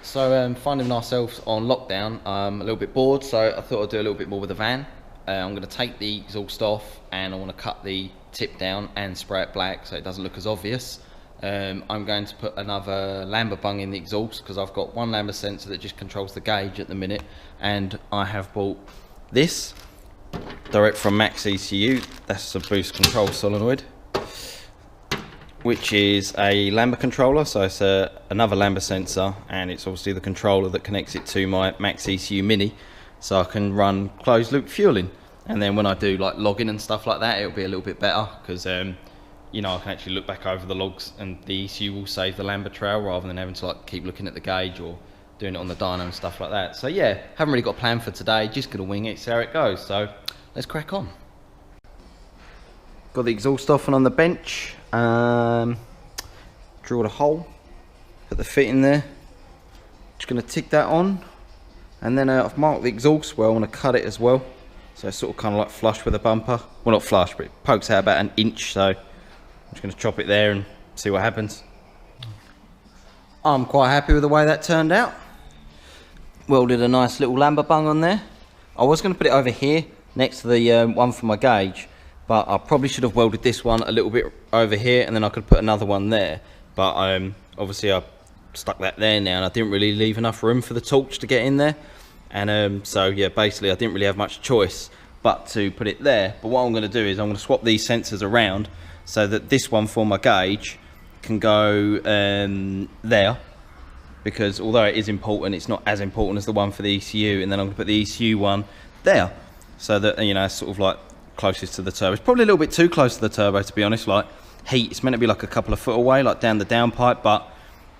So finding ourselves on lockdown, I'm a little bit bored, so I thought I'd do a little bit more with the van. I'm going to take the exhaust off and I want to cut the tip down and spray it black so it doesn't look as obvious. I'm going to put another lambda bung in the exhaust because I've got one lambda sensor that just controls the gauge at the minute, and I have bought this direct from Max ECU. That's a boost control solenoid, which is a lambda controller, so it's another lambda sensor, and it's obviously the controller that connects it to my Max ECU Mini, so I can run closed loop fueling. And then when I do like logging and stuff like that, it'll be a little bit better because you know, I can actually look back over the logs and the ECU will save the lambda trail rather than having to like keep looking at the gauge or doing it on the dyno and stuff like that. So yeah, haven't really got a plan for today, just gonna wing it, see how it goes. So let's crack on. Got the exhaust off and on the bench. Drilled a hole, put the fit in there. Just going to tick that on, and then I've marked the exhaust well. I want to cut it as well, so it's sort of kind of like flush with the bumper. Well, not flush, but it pokes out about an inch, so I'm just going to chop it there and see what happens. I'm quite happy with the way that turned out. Welded a nice little lambda bung on there. I was going to put it over here next to the one for my gauge, but I probably should have welded this one a little bit over here, and then I could put another one there. But obviously I stuck that there now, and I didn't really leave enough room for the torch to get in there. And so yeah, basically I didn't really have much choice but to put it there. But what I'm going to do is I'm going to swap these sensors around so that this one for my gauge can go there, because although it is important, it's not as important as the one for the ECU. And then I'm going to put the ECU one there, so that, you know, it's sort of like closest to the turbo. It's probably a little bit too close to the turbo, to be honest. Like heat, it's meant to be like a couple of foot away, like down the downpipe, but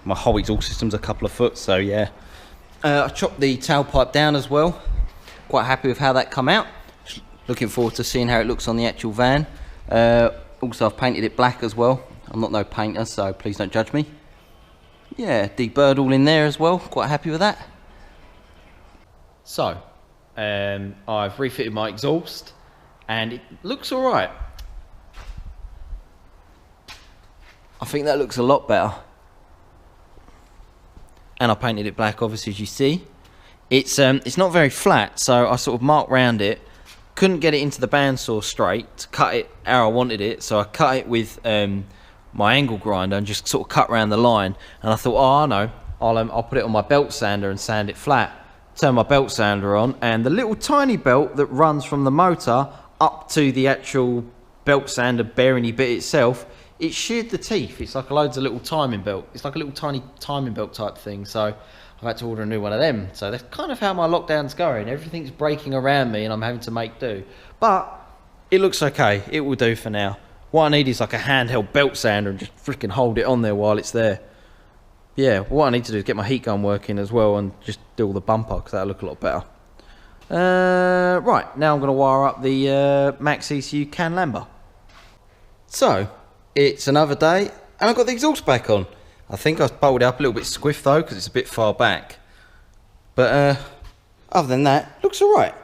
my whole exhaust system's a couple of foot, so yeah. I chopped the tailpipe down as well. Quite happy with how that come out. Looking forward to seeing how it looks on the actual van. Also, I've painted it black as well. I'm not no painter, so please don't judge me. Yeah, deburred all in there as well. Quite happy with that. So, I've refitted my exhaust, and it looks all right. I think that looks a lot better. And I painted it black, obviously, as you see. It's not very flat, so I sort of marked round it. Couldn't get it into the bandsaw straight to cut it how I wanted it, so I cut it with my angle grinder and just sort of cut around the line. And I thought, oh, I know, I'll put it on my belt sander and sand it flat. Turn my belt sander on, and the little tiny belt that runs from the motor up to the actual belt sander bearingy bit itself, it sheared the teeth. It's like loads of little timing belt. It's like a little tiny timing belt type thing. So I've had to order a new one of them. So that's kind of how my lockdown's going. Everything's breaking around me and I'm having to make do. But it looks okay. It will do for now. What I need is like a handheld belt sander and just freaking hold it on there while it's there. Yeah, what I need to do is get my heat gun working as well and just do all the bumper, because that'll look a lot better. Right, now I'm going to wire up the Max ECU can lambda. So, it's another day, and I've got the exhaust back on. I think I've bolted it up a little bit squiff though, because it's a bit far back. But other than that, looks alright.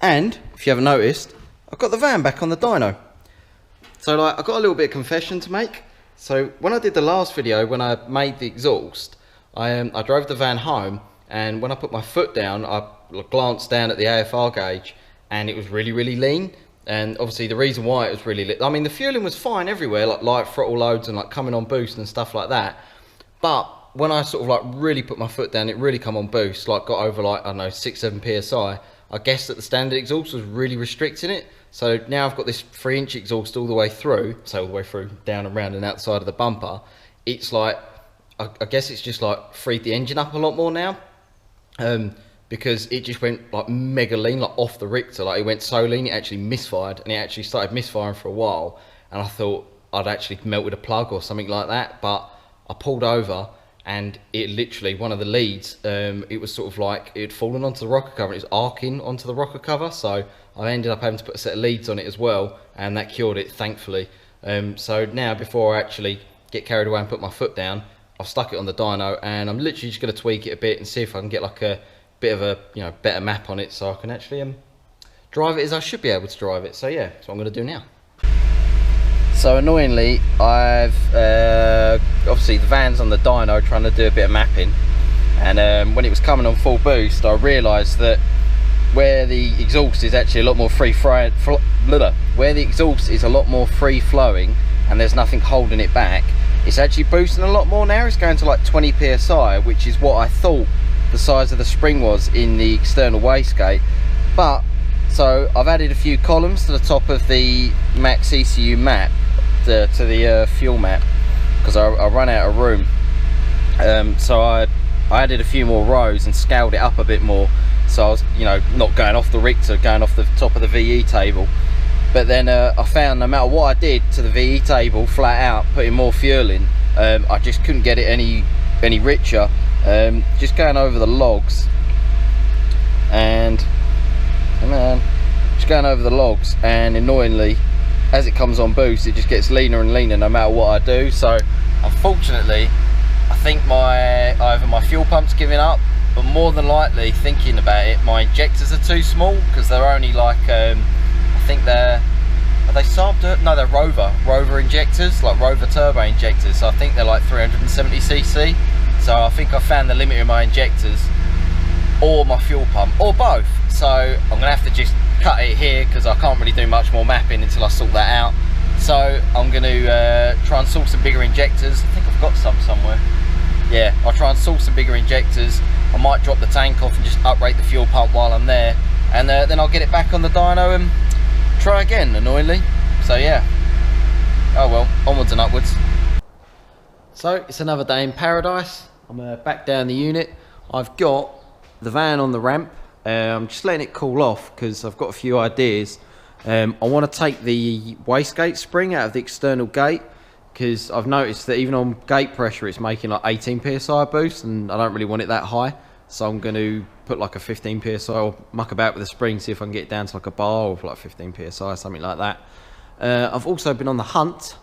And, if you haven't noticed, I've got the van back on the dyno. So like, I've got a little bit of confession to make. So when I did the last video, when I made the exhaust, I drove the van home, and when I put my foot down, I glanced down at the AFR gauge, and it was really, really lean. And obviously the reason why it was really lean, I mean, the fueling was fine everywhere, like light throttle loads and like coming on boost and stuff like that. But when I sort of like really put my foot down, it really come on boost, like got over like, I don't know, 6-7 PSI. I guess that the standard exhaust was really restricting it. So now I've got this 3-inch exhaust all the way through, so all the way through, down and round and outside of the bumper. It's like, I guess it's just like freed the engine up a lot more now. Because it just went like mega lean, like off the Richter. Like it went so lean, it actually misfired, and it actually started misfiring for a while. And I thought I'd actually melted a plug or something like that. But I pulled over, and it literally, one of the leads, it was sort of like it had fallen onto the rocker cover, and it was arcing onto the rocker cover. So I ended up having to put a set of leads on it as well, and that cured it, thankfully. So now, before I actually get carried away and put my foot down, I've stuck it on the dyno, and I'm literally just going to tweak it a bit and see if I can get like a bit of a, you know, better map on it, so I can actually drive it as I should be able to drive it. So yeah, that's what I'm going to do now. So annoyingly, I've obviously the van's on the dyno trying to do a bit of mapping, and when it was coming on full boost, I realised that where the exhaust is actually a lot more free flowing, and there's nothing holding it back, it's actually boosting a lot more now. It's going to like 20 psi, which is what I thought the size of the spring was in the external wastegate. But so I've added a few columns to the top of the max ECU map, to the fuel map, because I run out of room. So I added a few more rows and scaled it up a bit more, so I was, you know, not going off the Richter, going off the top of the VE table. But then I found no matter what I did to the VE table, flat out, putting more fuel in, I just couldn't get it any richer. Just going over the logs, and just going over the logs, and annoyingly, as it comes on boost, it just gets leaner and leaner no matter what I do. So unfortunately, I think either my fuel pump's giving up, but more than likely, thinking about it, my injectors are too small, because they're only like I think are they Saab? No, they're Rover injectors, like Rover turbo injectors. So I think they're like 370cc. So I think I found the limit in my injectors, or my fuel pump, or both. So I'm gonna have to just cut it here, because I can't really do much more mapping until I sort that out. So I'm gonna try and source some bigger injectors. I think I've got some somewhere. Yeah, I'll try and source some bigger injectors. I might drop the tank off and just uprate the fuel pump while I'm there, and then I'll get it back on the dyno and try again, annoyingly. So yeah, oh well, onwards and upwards. So it's another day in paradise. I'm back down the unit. I've got the van on the ramp. I'm just letting it cool off because I've got a few ideas. I want to take the wastegate spring out of the external gate, because I've noticed that even on gate pressure it's making like 18 psi boost, and I don't really want it that high. So I'm going to put like a 15 psi, or muck about with the spring, see if I can get it down to like a bar of like 15 psi, something like that. I've also been on the hunt,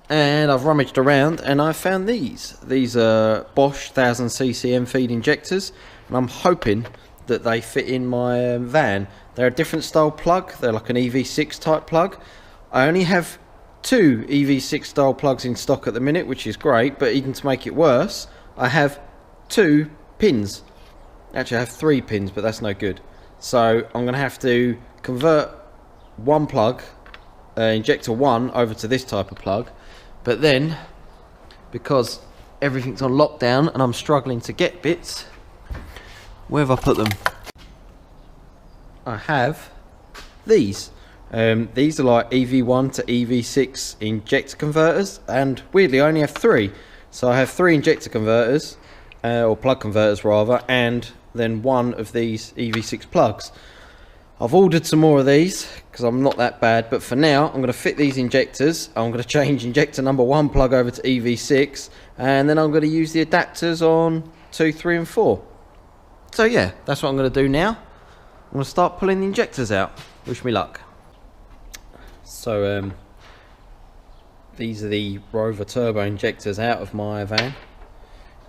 and I've rummaged around, and I found these. These are Bosch 1000cc M-feed injectors, and I'm hoping that they fit in my van. They're a different style plug. They're like an EV6 type plug. I only have 2 EV6 style plugs in stock at the minute, which is great, but even to make it worse, I have 2 pins. Actually I have 3 pins, but that's no good. So I'm going to have to convert one plug, injector 1, over to this type of plug. But then, because everything's on lockdown and I'm struggling to get bits, where have I put them? I have these. These are like EV1 to EV6 injector converters, and weirdly I only have 3. So I have 3 injector converters, or plug converters rather, and then 1 of these EV6 plugs. I've ordered some more of these because I'm not that bad, but for now I'm going to fit these injectors. I'm going to change injector number 1 plug over to EV6, and then I'm going to use the adapters on 2, 3 and 4. So yeah, that's what I'm going to do now. I'm going to start pulling the injectors out. Wish me luck. So these are the Rover turbo injectors out of my van,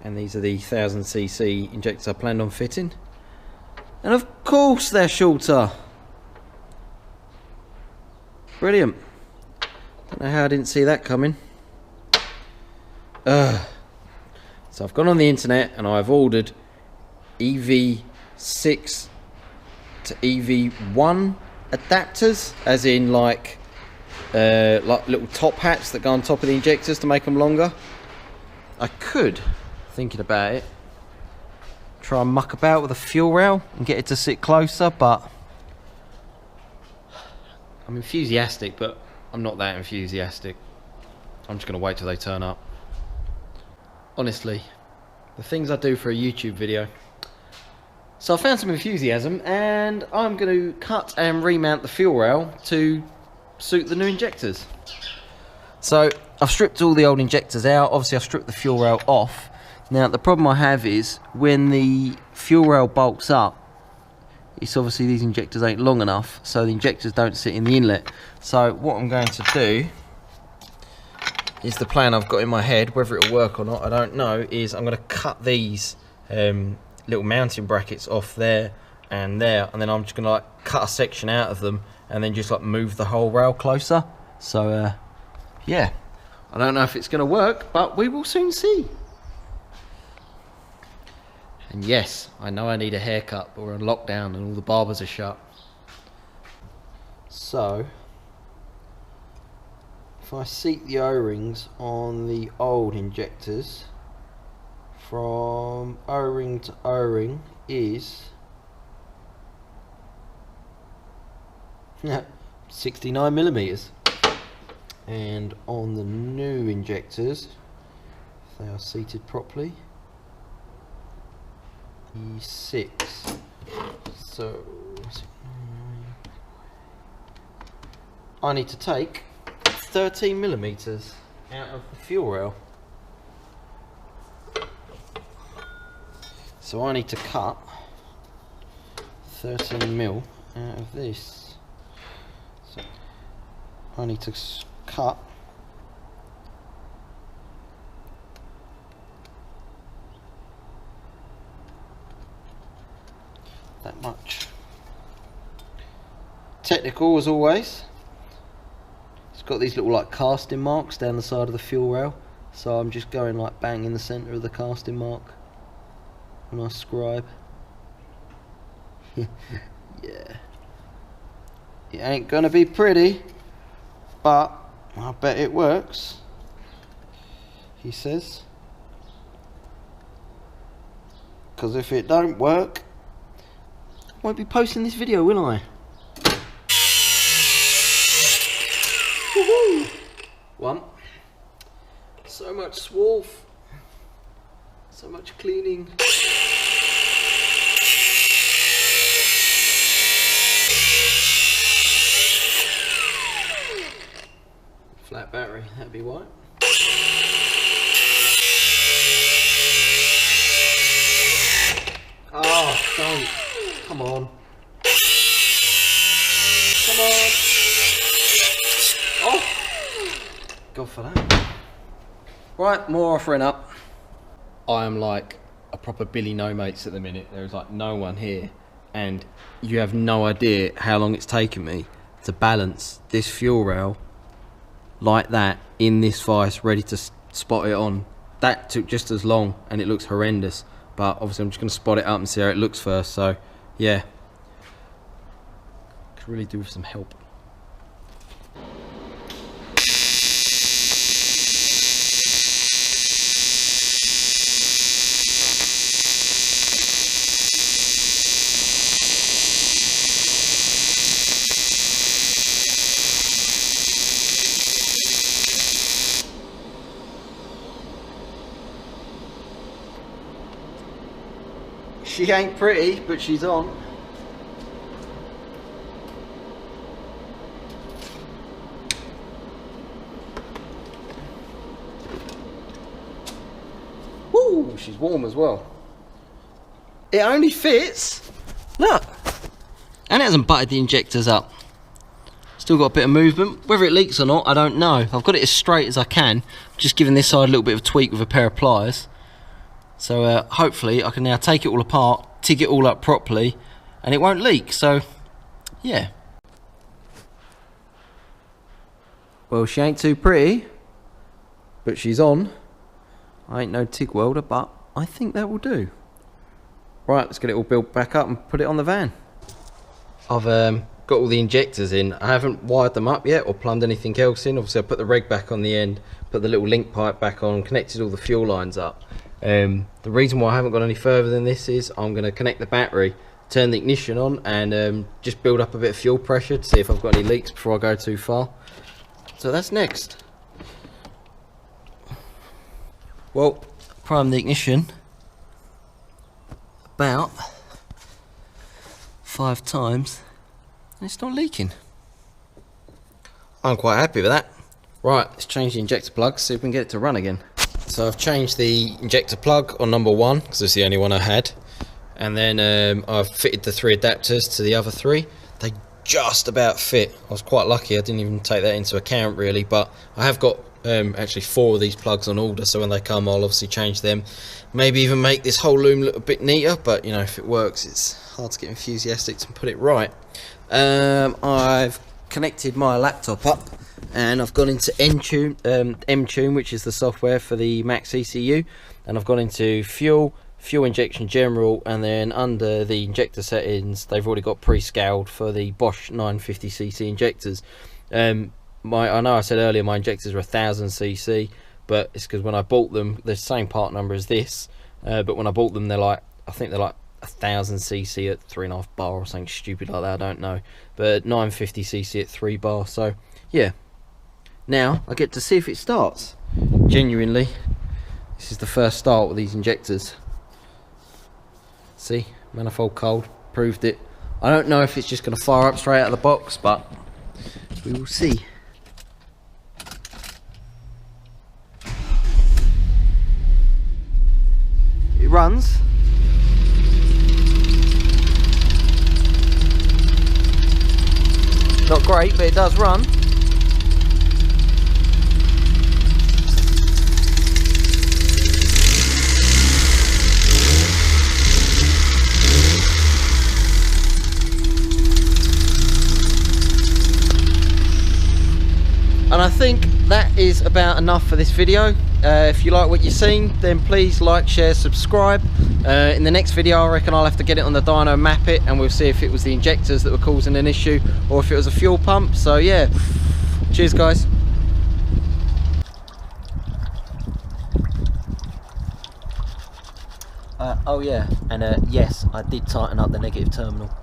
and these are the 1000cc injectors I planned on fitting, and of course they're shorter. Brilliant. Don't know how I didn't see that coming. So I've gone on the internet and I've ordered EV6 to EV1 adapters, as in like little top hats that go on top of the injectors to make them longer. I could, thinking about it, try and muck about with a fuel rail and get it to sit closer, but I'm enthusiastic, but I'm not that enthusiastic. I'm just going to wait till they turn up. Honestly, the things I do for a YouTube video. So I found some enthusiasm, and I'm going to cut and remount the fuel rail to suit the new injectors. So I've stripped all the old injectors out. Obviously I've stripped the fuel rail off. Now the problem I have is when the fuel rail bulks up, it's obviously these injectors ain't long enough, so the injectors don't sit in the inlet. So what I'm going to do is the plan I've got in my head, whether it'll work or not I don't know, is I'm going to cut these little mounting brackets off there, and then I'm just going to like cut a section out of them and then just like move the whole rail closer. So yeah, I don't know if it's going to work, but we will soon see. And yes, I know I need a haircut, but we're on lockdown and all the barbers are shut. So, if I seat the O-rings on the old injectors, from O-ring to O-ring is 69 millimeters, and on the new injectors, if they are seated properly, E6. So I need to take 13 millimeters out of the fuel rail. So I need to cut 13 mil out of this. So I need to cut that much. Technical as always. It's got these little like casting marks down the side of the fuel rail, so I'm just going like bang in the center of the casting mark when I scribe. Yeah, it ain't gonna be pretty, but I bet it works, he says, because if it don't work, I won't be posting this video, will I? Woohoo! One. So much swarf, so much cleaning. Flat battery, that'd be white. Oh, don't. Come on. Come on. Oh! Go for that. Right, more offering up. I am like a proper Billy No Mates at the minute. There's like no one here. And you have no idea how long it's taken me to balance this fuel rail like that in this vise, ready to spot it on. That took just as long and it looks horrendous, but obviously I'm just going to spot it up and see how it looks first. So yeah, could really do with some help. She ain't pretty, but she's on. Woo, she's warm as well. It only fits. Look. And it hasn't butted the injectors up. Still got a bit of movement. Whether it leaks or not, I don't know. I've got it as straight as I can. Just giving this side a little bit of a tweak with a pair of pliers. So hopefully I can now take it all apart, TIG it all up properly, and it won't leak. So yeah. Well, she ain't too pretty, but she's on. I ain't no TIG welder, but I think that will do. Right, let's get it all built back up and put it on the van. I've got all the injectors in. I haven't wired them up yet or plumbed anything else in. Obviously I put the reg back on the end, put the little link pipe back on, connected all the fuel lines up. The reason why I haven't gone any further than this is I'm going to connect the battery, turn the ignition on, and just build up a bit of fuel pressure to see if I've got any leaks before I go too far. So that's next. Well, prime the ignition about 5 times and it's not leaking. I'm quite happy with that. Right, let's change the injector plug, see if we can get it to run again. So I've changed the injector plug on number 1 because it's the only one I had, and then I've fitted the 3 adapters to the other 3. They just about fit. I was quite lucky, I didn't even take that into account really, but I have got actually 4 of these plugs on order, so when they come I'll obviously change them, maybe even make this whole loom look a bit neater, but you know, if it works it's hard to get enthusiastic to put it right. I've connected my laptop up and I've gone into Mtune, which is the software for the Mac ECU, and I've gone into fuel, fuel injection general, and then under the injector settings they've already got pre-scaled for the Bosch 950cc injectors. I know I said earlier my injectors are 1000cc, but it's because when I bought them, they're the same part number as this, but when I bought them, they're like, I think they're like 1000cc at 3.5 bar or something stupid like that, I don't know, but 950cc at 3 bar. So yeah, now I get to see if it starts. Genuinely, this is the first start with these injectors. See, manifold cold, proved it. I don't know if it's just going to fire up straight out of the box, but we will see. It runs. Not great, but it does run. And I think that is about enough for this video. If you like what you've seen, then please like, share, subscribe. In the next video, I reckon I'll have to get it on the dyno, map it, and we'll see if it was the injectors that were causing an issue or if it was a fuel pump. So yeah, cheers guys. Oh yeah, and yes, I did tighten up the negative terminal.